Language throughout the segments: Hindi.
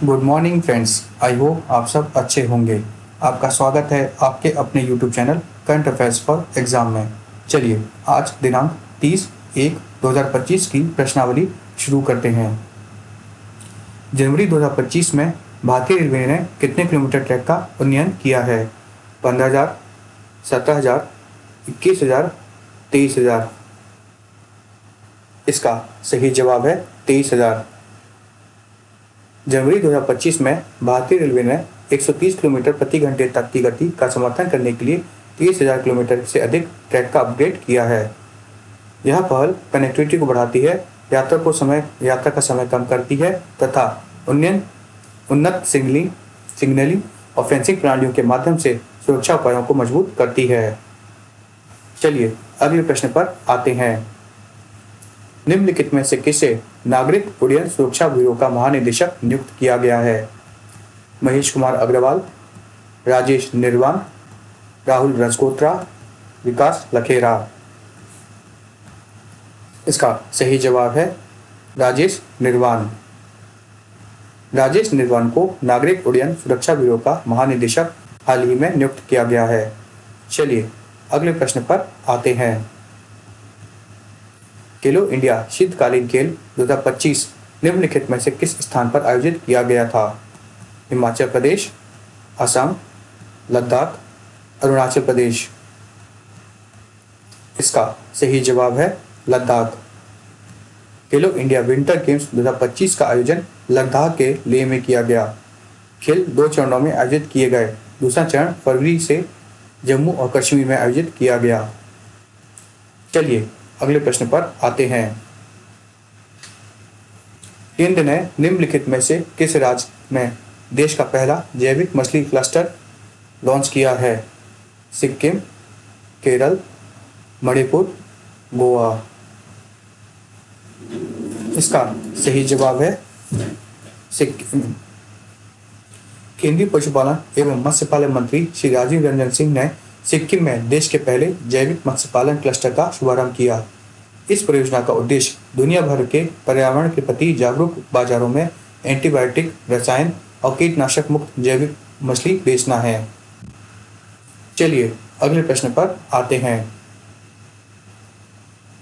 Good morning friends. I hope आप सब अच्छे होंगे। आपका स्वागत है आपके अपने YouTube channel current affairs for exam में। चलिए आज दिनांक 30/1/2025 की प्रश्नावली शुरू करते हैं। जनवरी 2025 में भारतीय रेलवे ने कितने किलोमीटर ट्रैक का उन्नयन किया है? 15,000, 17,000, 21,000, 23,000। इसका सही जवाब है 23,000। जनवरी 2025 में भारतीय रेलवे ने 130 किलोमीटर प्रति घंटे तक की गति का समर्थन करने के लिए 30,000 किलोमीटर से अधिक ट्रैक का अपग्रेड किया है। यह पहल कनेक्टिविटी को बढ़ाती है, यात्रा का समय कम करती है तथा उन्नत सिग्नलिंग और फेंसिंग प्रणालियों के माध्यम से सुरक्षा उपायों को मजबूत करती है। चलिए अगले प्रश्न पर आते हैं। निम्नलिखित में से किसे नागरिक उड्डयन सुरक्षा ब्यूरो का महानिदेशक नियुक्त किया गया है? महेश कुमार अग्रवाल, राजेश निर्वाण, राहुल रजकोत्रा, विकास लखेरा। इसका सही जवाब है राजेश निर्वाण। राजेश निर्वाण को नागरिक उड्डयन सुरक्षा ब्यूरो का महानिदेशक हाल ही में नियुक्त किया गया है। चलिए अगले प्रश्न पर आते हैं। खेलो इंडिया शीतकालीन खेल 2025 निम्नलिखित में से किस स्थान पर आयोजित किया गया था? हिमाचल प्रदेश, असम, लद्दाख, अरुणाचल प्रदेश। इसका सही जवाब है लद्दाख। खेलो इंडिया विंटर गेम्स 2025 का आयोजन लद्दाख के लेह में किया गया। खेल 2 चरणों में आयोजित किए गए। दूसरा चरण फरवरी से जम्मू और कश्मीर में आयोजित किया गया। चलिए अगले प्रश्न पर आते हैं। केंद्र ने निम्नलिखित में से किस राज्य में देश का पहला जैविक मछली क्लस्टर लॉन्च किया है? सिक्किम, केरल, मणिपुर, गोवा। इसका सही जवाब है सिक्किम। केंद्रीय पशुपालन एवं मत्स्य पालन मंत्री श्री राजीव रंजन सिंह ने सिक्किम में देश के पहले जैविक मत्स्य पालन क्लस्टर का शुभारंभ किया। इस परियोजना का उद्देश्य दुनिया भर के पर्यावरण के प्रति जागरूक बाजारों में एंटीबायोटिक, रसायन और कीटनाशक मुक्त जैविक मछली बेचना है। चलिए अगले प्रश्न पर आते हैं।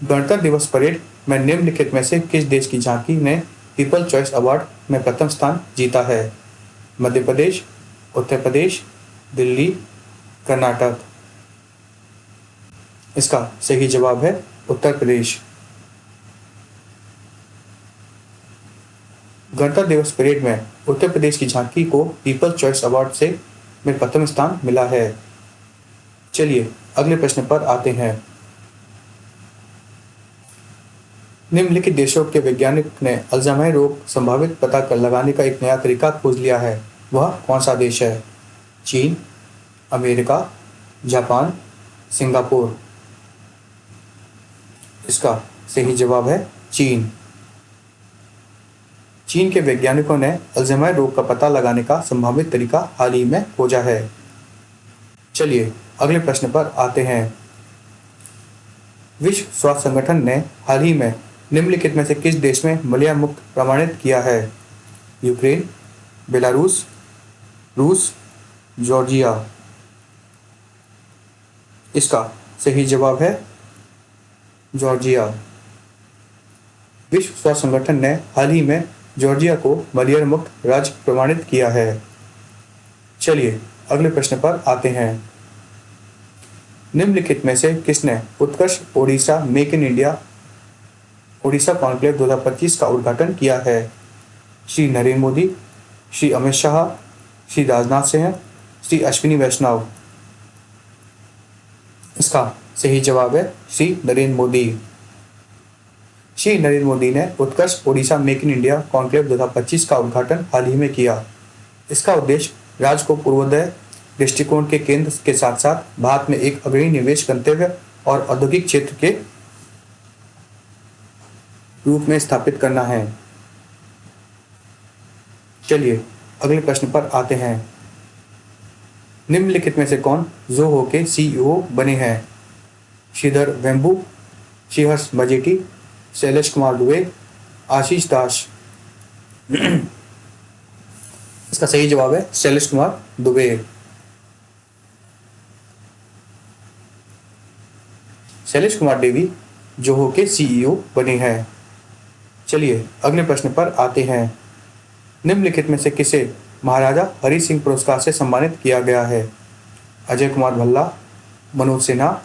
गणतंत्र दिवस परेड में निम्नलिखित में से किस देश की झांकी ने पीपल चॉइस अवार्ड में प्रथम स्थान जीता है? मध्य प्रदेश, उत्तर प्रदेश, दिल्ली, कर्नाटक। इसका सही जवाब है उत्तर प्रदेश। गणतंत्र दिवस परेड में उत्तर प्रदेश की झांकी को पीपल्स चॉइस अवार्ड से में प्रथम स्थान मिला है। चलिए अगले प्रश्न पर आते हैं। निम्नलिखित देशों के वैज्ञानिक ने अल्जाइमर रोग संभावित पता कर लगाने का एक नया तरीका खोज लिया है। वह कौन सा देश है? चीन, अमेरिका, जापान, सिंगापुर। इसका सही जवाब है चीन। चीन के वैज्ञानिकों ने अल्जाइमर रोग का पता लगाने का संभावित तरीका हाल ही में खोजा है। चलिए अगले प्रश्न पर आते हैं। विश्व स्वास्थ्य संगठन ने हाल ही में निम्नलिखित में से किस देश में मलेरिया मुक्त प्रमाणित किया है? यूक्रेन, बेलारूस, रूस, जॉर्जिया। इसका सही जवाब है जॉर्जिया। विश्व स्वास्थ्य संगठन ने हाल ही में जॉर्जिया को मलेरिया मुक्त राज्य प्रमाणित किया है। चलिए अगले प्रश्न पर आते हैं। निम्नलिखित में से किसने Utkarsh Odisha make in India Odisha conclave 2025 का उद्घाटन किया है? श्री नरेंद्र मोदी, श्री अमित शाह, श्री राजनाथ सिंह, श्री अश्विनी वैष्णव। इसका सही जवाब है श्री नरेंद्र मोदी। श्री नरेंद्र मोदी ने Utkarsh Odisha make in India कॉन्क्लेव 2025 का उद्घाटन हाल ही में किया। इसका उद्देश्य राज्य को पूर्वोदय दृष्टिकोण के केंद्र के साथ साथ भारत में एक अग्रणी निवेश गंतव्य और औद्योगिक क्षेत्र के रूप में स्थापित करना है। चलिए अगले प्रश्न पर आते हैं। निम्नलिखित में से कौन ज़ोहो के सीईओ बने हैं? श्रीधर वेम्बू, श्रीहर्ष मजेठी, शैलेश कुमार दुबे, आशीष दास। इसका सही जवाब है शैलेश कुमार दुबे। शैलेश कुमार देवी जोहो के सीईओ बने हैं। चलिए अगले प्रश्न पर आते हैं। निम्नलिखित में से किसे महाराजा हरि सिंह पुरस्कार से सम्मानित किया गया है? अजय कुमार भल्ला, मनोज सिन्हा,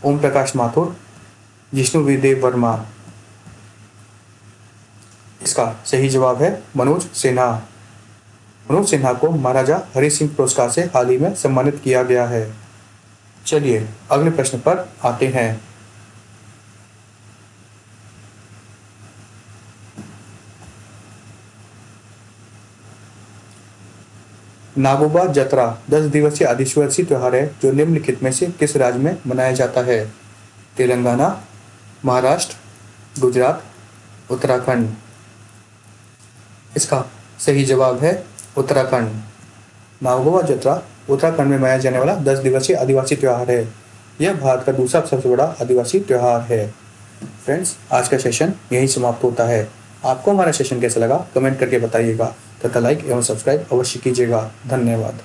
ओम प्रकाश माथुर, जिष्णु देव वर्मा। इसका सही जवाब है मनोज सिन्हा। मनोज सिन्हा को महाराजा हरि सिंह पुरस्कार से हाल ही में सम्मानित किया गया है। चलिए अगले प्रश्न पर आते हैं। नागोबा जतरा 10 दिवसीय आदिवासी त्योहार है जो निम्नलिखित में से किस राज्य में मनाया जाता है? तेलंगाना, महाराष्ट्र, गुजरात, उत्तराखंड। इसका सही जवाब है उत्तराखंड। नागोबा जतरा उत्तराखंड में मनाया जाने वाला 10 दिवसीय आदिवासी त्योहार है। यह भारत का दूसरा सबसे बड़ा आदिवासी त्योहार है। फ्रेंड्स, आज का सेशन यहीं समाप्त होता है। आपको हमारा सेशन कैसा लगा कमेंट करके बताइएगा तथा लाइक एवं सब्सक्राइब अवश्य कीजिएगा। धन्यवाद।